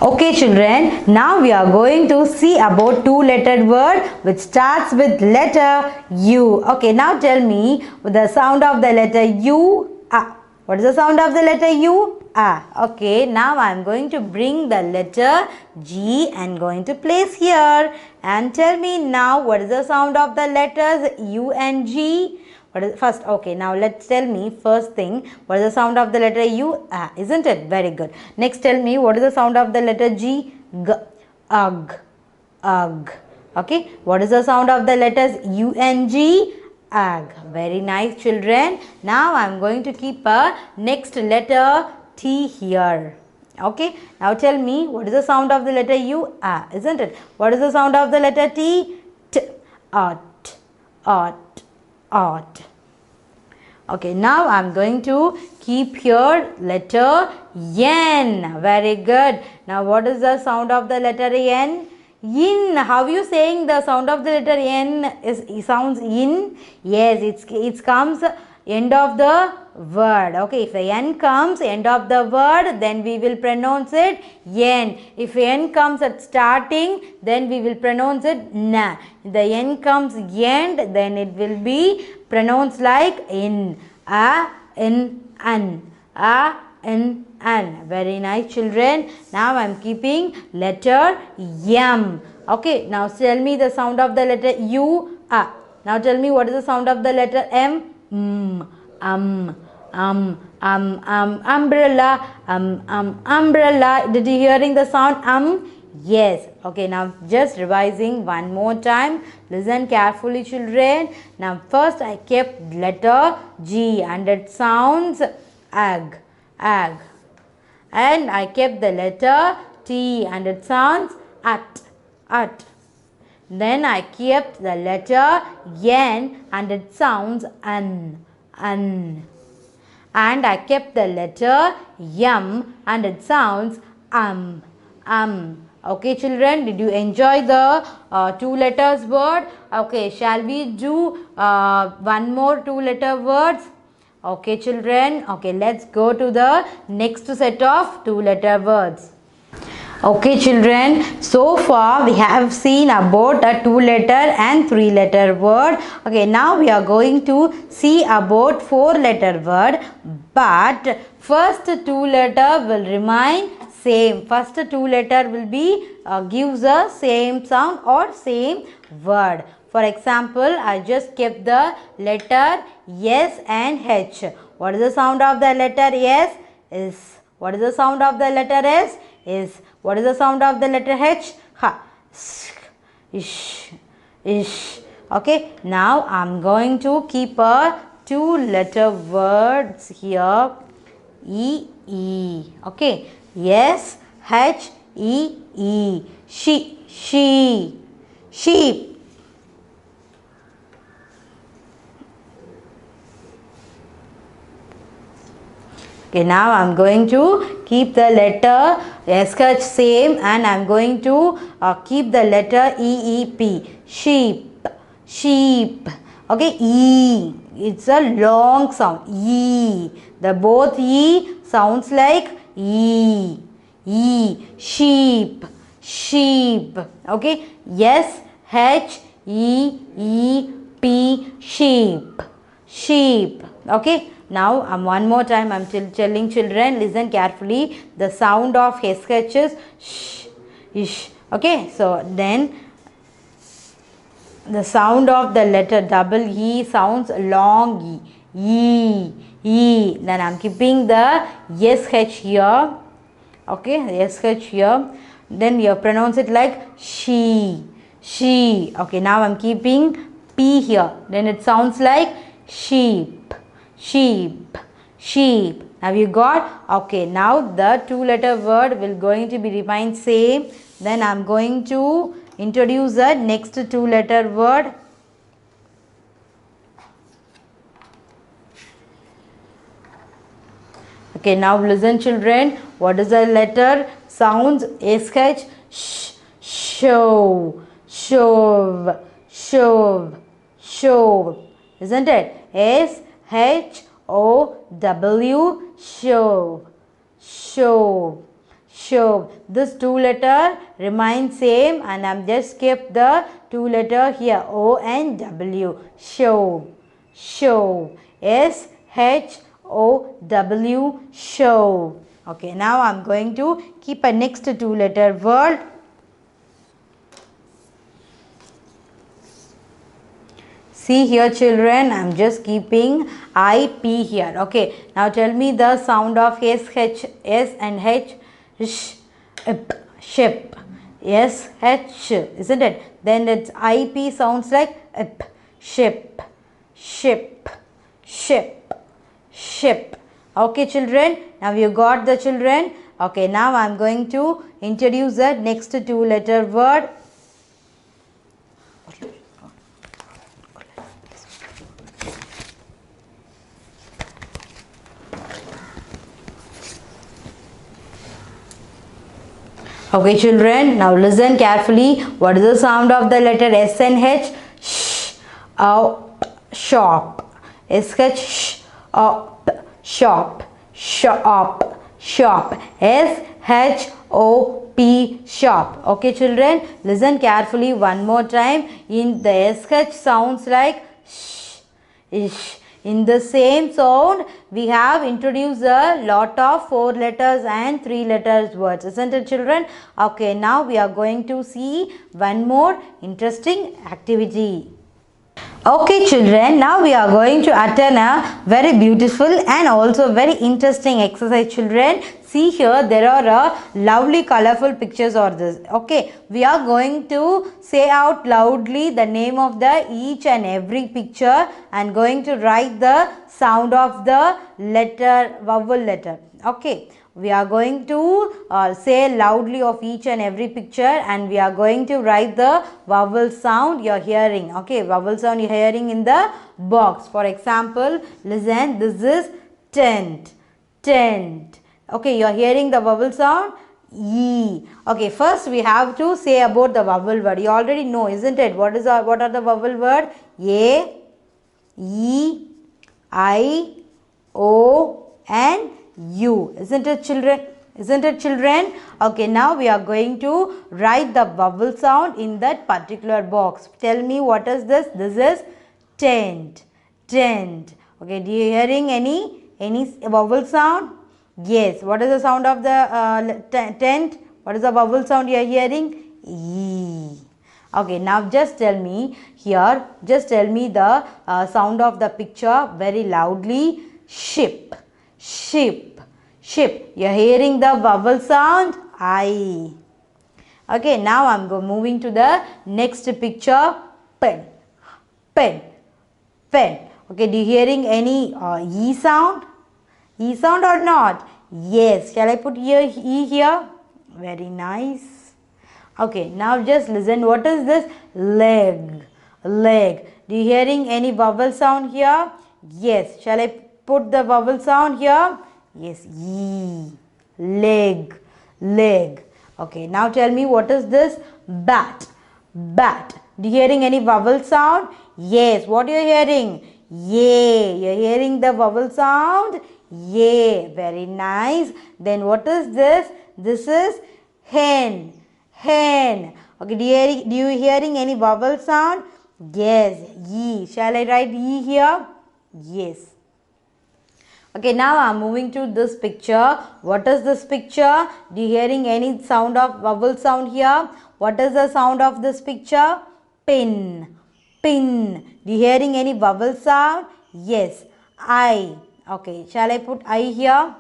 Okay children, now we are going to see about two-lettered word which starts with letter U. Okay, now tell me the sound of the letter U. What is the sound of the letter U? Okay, now I am going to bring the letter G and going to place here. And tell me now what is the sound of the letters U and G? What is first? Okay, now let's tell me first thing. What is the sound of the letter U? Isn't it? Very good. Next, tell me what is the sound of the letter G? G. Ugh. Ugh. Okay. What is the sound of the letters U and G? Ugh. Very nice, children. Now I am going to keep a next letter T here. Okay. Now tell me what is the sound of the letter U? Isn't it? What is the sound of the letter T? T. Ot. Ot. Ot. Okay, now I am going to keep here letter N. Very good. Now what is the sound of the letter N? In. How you saying the sound of the letter N is sounds in? Yes, it comes end of the word. Okay, if the N comes end of the word, then we will pronounce it N. If N comes at starting, then we will pronounce it Na. If the N comes end, then it will be pronounced like in. In, an. In, an. Very nice, children. Now I am keeping letter M. Okay, now tell me the sound of the letter U. Now tell me what is the sound of the letter M. Umbrella. Umbrella. Did you hearing the sound Yes. Okay, now just revising one more time. Listen carefully, children. Now first I kept letter G and it sounds ag. Ag. And I kept the letter T and it sounds at. At. Then I kept the letter N and it sounds an. An. And I kept the letter M and it sounds Okay, children, did you enjoy the two letters word? Okay, shall we do one more two letter words? Okay, children. Okay, let's go to the next set of two letter words. Okay, children, so far we have seen about a two letter and three letter word. Okay, now we are going to see about four letter word, but first two letter will remain same. First two letter will be gives a same sound or same word. For example, I just kept the letter S and H. What is the sound of the letter S? Is. What is the sound of the letter S? Is. What is the sound of the letter H? Ha. Ish. Ish. Okay. Now I am going to keep a two letter words here. E. Okay. S, H, E. She. Sheep. Okay, now I am going to keep the letter SH same and I am going to keep the letter EEP. Sheep. Sheep. Okay, E. It's a long sound. E. The both E sounds like E. Sheep. Sheep. Okay. S H E P. Sheep. Sheep. Okay. Now one more time I am telling children, listen carefully. The sound of SH is sh, ish. Okay. So then the sound of the letter double E sounds long E. Then I am keeping the SH here. Okay, SH here. Then you pronounce it like she. Okay, now I am keeping P here. Then it sounds like sheep. Have you got? Okay, now the two letter word will going to be remain same. Then I am going to introduce the next two letter word. Okay, now listen children. What is the letter sounds? SH. Shove. Isn't it? SHOW. Shove. Show. This two letter remains same and I'm just skip the two letter here. O and W. Show. Show. S-H-O-W. Show. Okay, now I'm going to keep a next two letter word. See here children, I'm just keeping IP here. Okay, now tell me the sound of S and H. Sh, ip, ship. S, H, isn't it? Then its IP sounds like ip, ship, ship, ship, ship. Okay children, now you got the children. Okay, now I'm going to introduce the next two letter word. Okay children, now listen carefully. What is the sound of the letter S and H? Sh, up, shop. S, H, sh, up, shop, shop, shop. S, H, O, P, shop. Okay children, listen carefully one more time. In the S, H sounds like sh, ish. In the same sound, we have introduced a lot of 4 letters and 3 letters words, isn't it children? Okay, now we are going to see one more interesting activity. Okay children, now we are going to attend a very beautiful and also very interesting exercise children. See here, there are lovely colorful pictures of this. Okay, we are going to say out loudly the name of the each and every picture and going to write the sound of the letter, vowel letter. Okay, we are going to say loudly of each and every picture and we are going to write the vowel sound you are hearing. Okay, vowel sound you are hearing in the box. For example, listen, this is tent, tent. Okay, you are hearing the vowel sound E. Okay, first we have to say about the vowel word. You already know, isn't it? What are the vowel word? A, E, I, O and U. Isn't it children? Isn't it children? Okay, now we are going to write the vowel sound in that particular box. Tell me what is this? This is tent, tent. Okay, do you hearing any vowel sound? Yes. What is the sound of the tent? What is the vowel sound you are hearing? E. Okay, now just tell me here, just tell me the sound of the picture very loudly. Ship, ship, ship. You are hearing the vowel sound I. Okay, now I am moving to the next picture. Pen, pen, pen. Okay, do you hearing any E sound? E sound or not? Yes. Shall I put here E here? Very nice. Okay, now just listen. What is this? Leg, leg. Do you hearing any vowel sound here? Yes. Shall I put the vowel sound here? Yes. E. Leg, leg. Okay, now tell me what is this? Bat, bat. Do you hearing any vowel sound? Yes. What are you hearing? Yay. You're hearing the vowel sound? Yay. Very nice. Then what is this? This is hen, hen. Okay, do you hearing any vowel sound? Yes. E. Shall I write E here? Yes. Okay, now I am moving to this picture. What is this picture? Do you hearing any sound of vowel sound here? What is the sound of this picture? Pin, pin. Do you hearing any vowel sound? Yes. I. Okay, shall I put I here?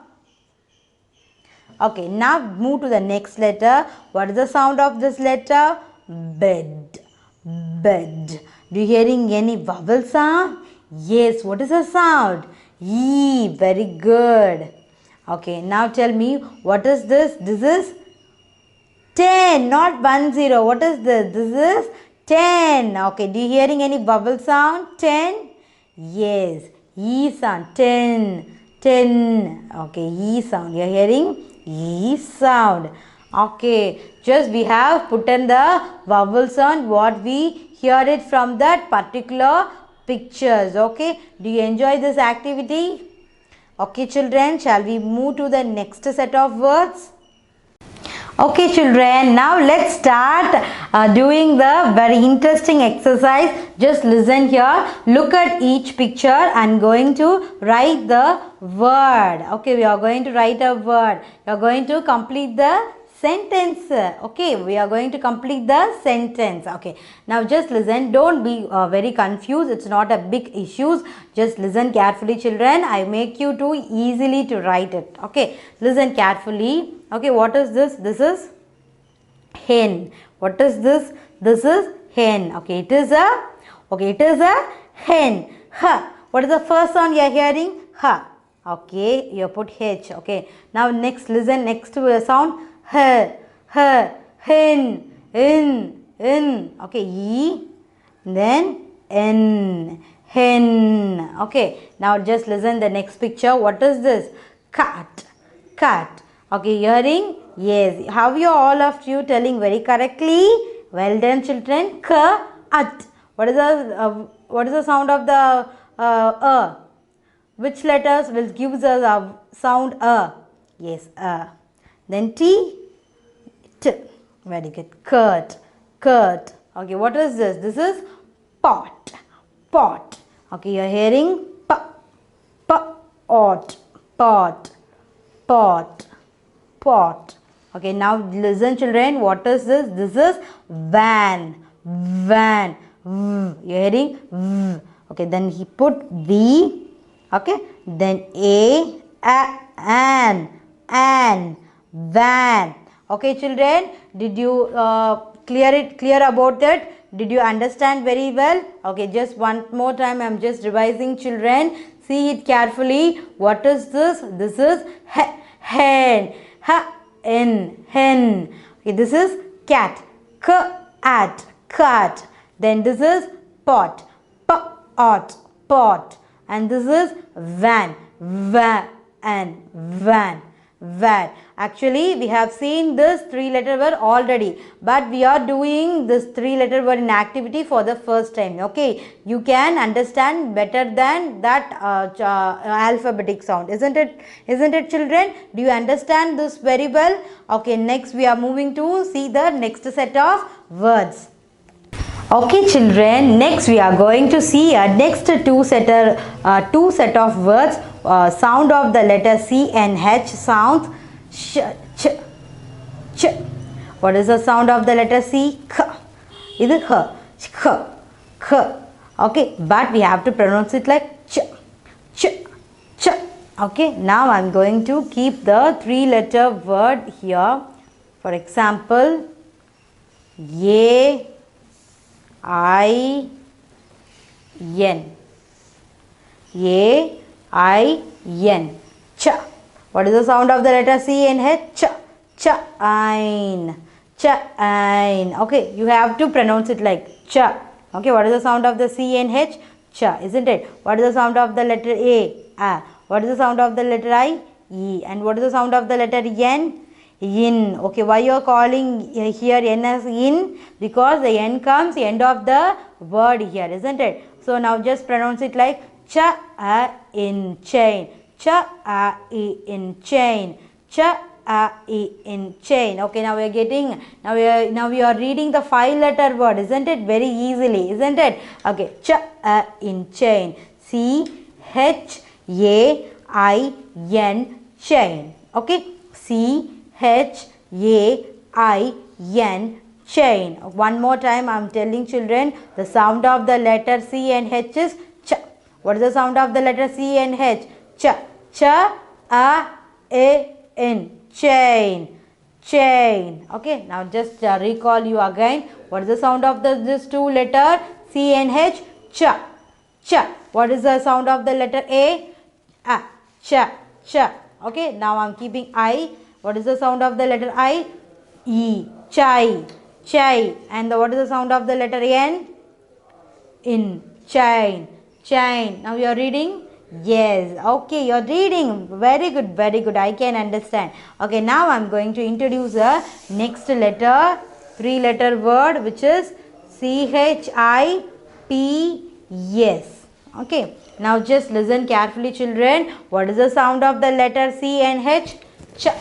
Okay, now move to the next letter. What is the sound of this letter? Bed, bed. Do you hearing any vowel sound? Yes. What is the sound? E. Very good. Okay, now tell me what is this? This is 10, not 10. What is this? This is 10. Okay, do you hearing any vowel sound? 10? Yes. E sound. 10, 10. Okay, E sound. You are hearing E sound. Okay, just we have put in the vowel sound what we hear it from that particular pictures. Okay, do you enjoy this activity? Okay children, shall we move to the next set of words? Okay children, now let's start doing the very interesting exercise. Just listen here, look at each picture and going to write the word. Okay, we are going to write a word. You are going to complete the sentence. Okay, we are going to complete the sentence. Okay, now just listen, don't be very confused. It's not a big issue. Just listen carefully children. I make you to easily to write it. Okay, listen carefully. Okay, what is this? This is hen. What is this? This is hen. Okay, it is a hen. Ha. What is the first sound you are hearing? Ha. Okay, you put H. Okay, now next listen, next sound H, hen, in. Okay, E, then N, hen. Okay, now just listen the next picture. What is this? Cat. Okay, hearing? Yes. How you all of you telling very correctly? Well done children. Cat. What is the sound of the Which letters will give us a sound Yes, Then T. Very good. Kurt. Okay, what is this? This is pot. Okay, you are hearing pot. Okay, now listen children. What is this? This is van. You hearing? V. Okay, then he put V. Okay, then an, van. Okay children, did you clear about it? Did you understand very well? Okay, just one more time I am just revising children. See it carefully. What is this? This is hen. Hen. Okay, this is cat. Cat. Then this is pot. And this is van. Actually, we have seen this 3-letter word already, but we are doing this 3-letter word in activity for the first time. Okay, you can understand better than that alphabetic sound, isn't it children? Do you understand this very well? Okay, next we are moving to see the next set of words. Okay children, next we are going to see next two set of words. Sound of the letter C and H sounds ch. What is the sound of the letter C? K. Is it K. Okay, but we have to pronounce it like ch. Okay, now I am going to keep the 3-letter word here. For example, A-I-N. Cha. What is the sound of the letter C and H? Cha. Cha-ain. Okay, you have to pronounce it like cha. Okay, what is the sound of the C and H? Cha, isn't it? What is the sound of the letter A? What is the sound of the letter I? E. And what is the sound of the letter N? In. Okay, why you are calling here N as in? Because the N comes end of the word here, isn't it? So now just pronounce it like cha-in chain. Cha-in chain. Cha-in chain. Okay, now we are getting, now we are reading the 5-letter word, isn't it? Very easily, isn't it? Okay, cha-in chain. C-H-A-I-N chain. Okay, C-H-A-I-N chain. One more time I am telling children, the sound of the letter C and H is cha. What is the sound of the letter C and H? Cha. Cha-a-in chain. Okay, now just recall you again. What is the sound of this 2 letter C and H? Cha. What is the sound of the letter A? Cha. Okay, now I am keeping I. What is the sound of the letter I? E. Chai. And what is the sound of the letter N? In. Chain. Now you are reading? Yes. Okay, you are reading. Very good. I can understand. Okay, now I am going to introduce the next letter, 3-letter word, which is C-H-I-P-S. Okay, now just listen carefully children. What is the sound of the letter C and H? Cha.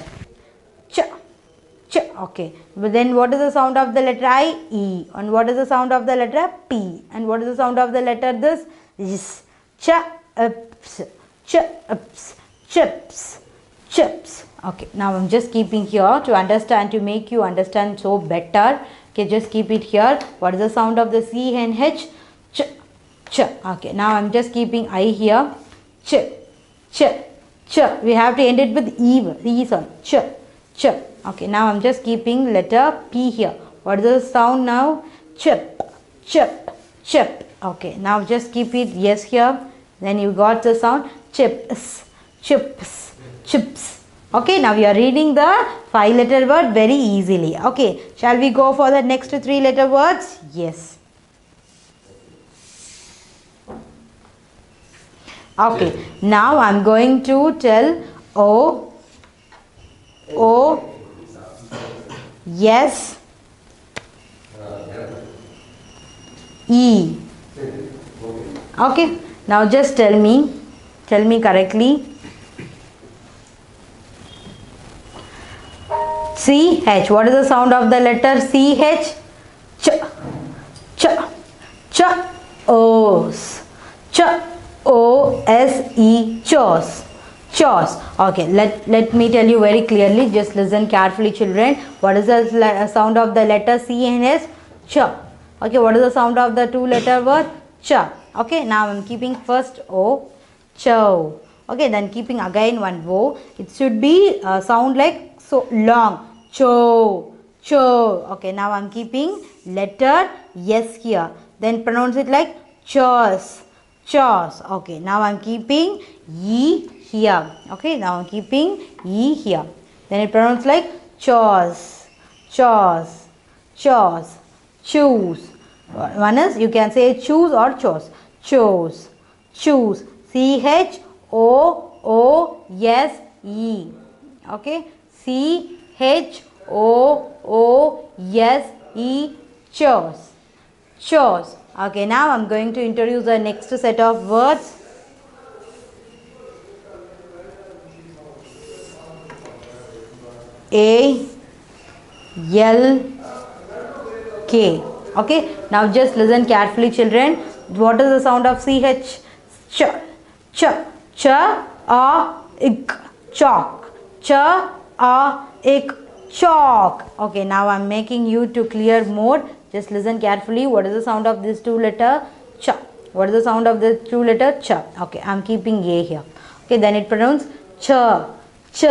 ch. Okay. But then what is the sound of the letter I? E. And what is the sound of the letter P? And what is the sound of the letter this? Yes. Ch, ups, ch, ups, chips, chips. Okay. Now I'm just keeping here to understand, to make you understand so better. Okay. Just keep it here. What is the sound of the C and H? Ch, ch. Okay. Now I'm just keeping I here. Ch, ch, ch. We have to end it with E sound. Ch, ch. Okay, now I'm just keeping letter P here. What is the sound now? Chip, chip, chip. Okay, now just keep it yes here. Then you got the sound chips, chips, chips. Okay, now you are reading the 5-letter word very easily. Okay, shall we go for the next 3-letter words? Yes. Okay, now I'm going to tell O, yes, E. Okay, now just tell me correctly. CH. What is the sound of the letter CH? Ch, ch, ch, os, ch, O-S-E, chos. Chos. Okay, let me tell you very clearly. Just listen carefully, children. What is the sound of the letter C and S? Ch. Okay, what is the sound of the 2-letter word? Ch. Okay, now I'm keeping first O, cho. Okay, then keeping again one O. It should be sound like so long. Cho, cho. Okay, now I'm keeping letter S here. Then pronounce it like chos, chos. Okay, now I'm keeping E here. Okay, now I'm keeping E here. Then it pronounced like chos, chos, chos, choose. One is you can say choose or chose. Chose, choose. C-H-O-O-S-E. Okay, C-H-O-O-S-E, chose, chose. Okay, now I'm going to introduce the next set of words. A, L, K. Okay, now just listen carefully, children. What is the sound of CH? Ch, ch, ch, a, ik, chalk. Ch, a, ik, chalk. Okay, now I'm making you to clear more. Just listen carefully. What is the sound of this 2-letter? Ch. What is the sound of this 2-letter? Ch. Okay, I'm keeping A here. Okay, then it pronounced ch, ch,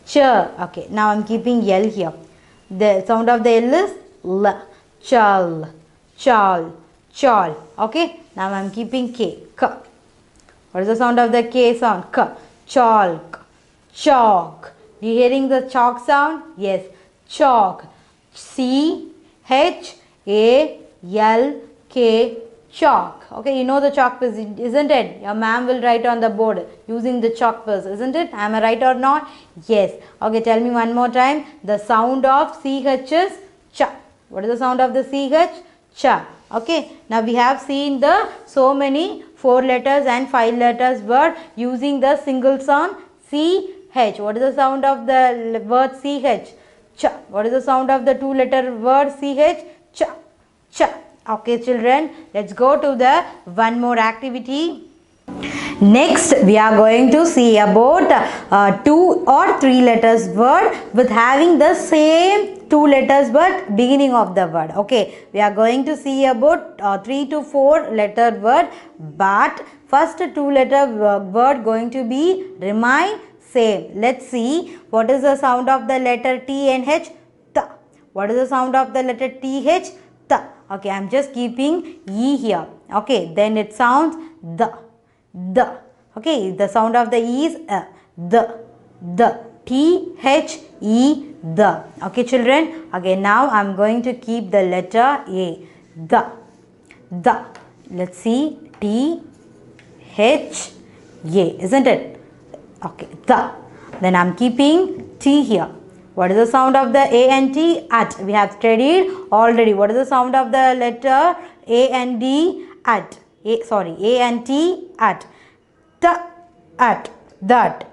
ch. Okay, now I'm keeping L here. The sound of the L is L. Chal, chal, chal. Okay, now I'm keeping K. K. What is the sound of the K sound? K. Chalk, chalk. You hearing the chalk sound? Yes, chalk. C-H-A-L-K, chalk. Okay, you know the chalk piece, isn't it? Your ma'am will write on the board using the chalk piece, isn't it? Am I right or not? Yes. Okay, tell me one more time. The sound of CH is cha. What is the sound of the CH? Cha. Okay, now we have seen the so many 4 letters and 5 letters word using the single sound CH. What is the sound of the word CH? Cha. What is the sound of the 2-letter word CH? Cha. Cha. Okay, children, let's go to the one more activity. Next, we are going to see about 2 or 3 letters word with having the same 2 letters word beginning of the word. Okay, we are going to see about 3 to 4 letter word, but first 2-letter word going to be remain same. Let's see what is the sound of the letter T and H. Ta. What is the sound of the letter TH? Ta. Okay, I'm just keeping E here. Okay, then it sounds the. Okay, the sound of the E is the. T-H-E, the. Okay, children. Okay, now I'm going to keep the letter A. The. Let's see. T-H-A, isn't it? Okay, the. Then I'm keeping T here. What is the sound of the A and T? At. We have studied already. What is the sound of the letter A and D? At. A and T at. The at. That.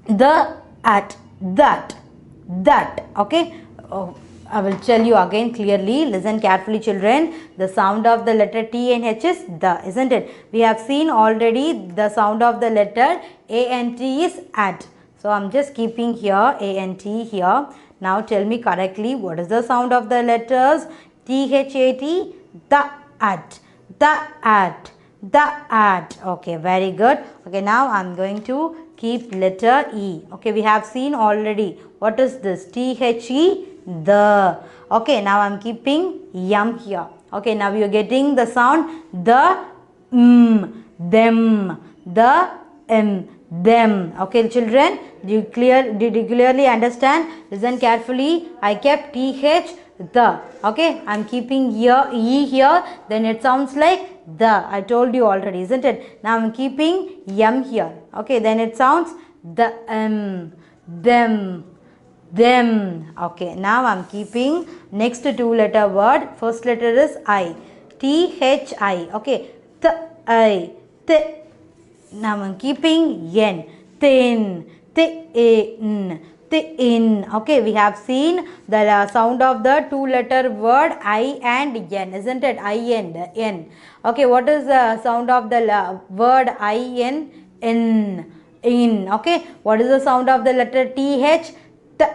The at. That. Okay. Oh, I will tell you again clearly. Listen carefully, children. The sound of the letter T and H is the, isn't it? We have seen already the sound of the letter A and T is at. So I'm just keeping here A and T here. Now tell me correctly, what is the sound of the letters T, H, A, T? The at. The at. The at. Okay, very good. Okay, now I'm going to keep letter E. Okay, we have seen already. What is this? T-H-E, the. Okay, now I'm keeping yum here. Okay, now you're getting the sound the, them, the, them. Okay, children, did you clearly understand? Listen carefully. I kept T-H, the. Okay, I'm keeping here E here, then it sounds like the. I told you already, isn't it? Now I'm keeping yum here. Okay, then it sounds the, them, them. Okay, now I'm keeping next two letter word. First letter is I. T-H-I. Okay, I. Now I'm keeping yen. Thin. Thin. Thin. Okay, we have seen the sound of the two letter word I and N, isn't it? I and N. Okay, what is the sound of the word I and N? In. Okay, what is the sound of the letter TH? T.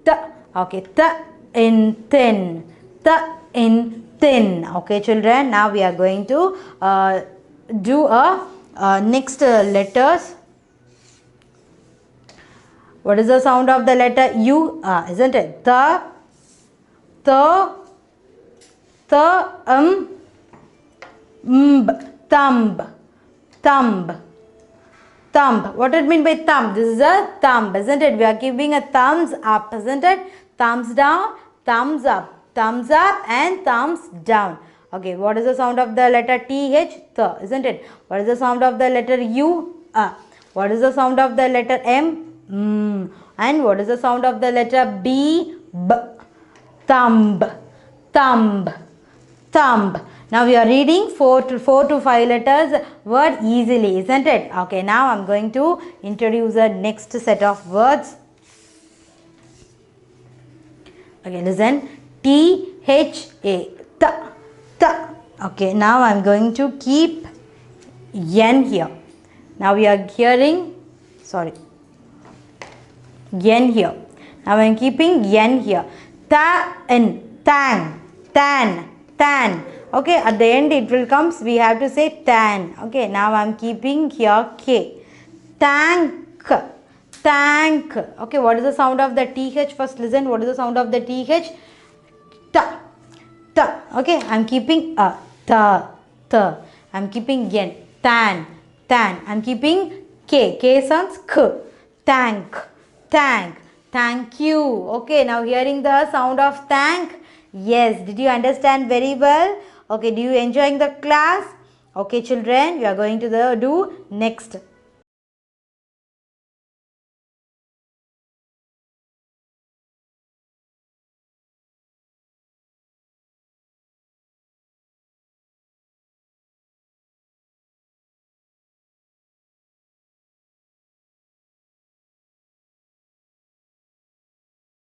T. Okay, T in thin. T in thin. Okay, children, now we are going to do a next letters. What is the sound of the letter U? Isn't it? The, thumb, thumb. Thumb. What does it mean by thumb? This is a thumb, isn't it? We are giving a thumbs up, isn't it? Thumbs down, thumbs up, and thumbs down. Okay, what is the sound of the letter TH? The, isn't it? What is the sound of the letter U? What is the sound of the letter M? And what is the sound of the letter B? B. Thumb, thumb, thumb. Now we are reading 4 to 5 letters word easily, isn't it? Okay, now I'm going to introduce the next set of words. Okay, listen. T-H-A. Okay, now I'm going to keep N here. Now we are hearing, N here. Now I'm keeping N here. Tang, tan. Okay, at the end it will come, we have to say tan. Okay, now I'm keeping here K. Tank. Okay, what is the sound of the TH? First listen, what is the sound of the TH? Ta. Okay, I'm keeping ta. I'm keeping N. Tan. I'm keeping K. K sounds K. Tank. Thank you. Okay, now hearing the sound of thank. Yes, did you understand very well? Okay, do you enjoying the class? Okay, children, we are going to do next.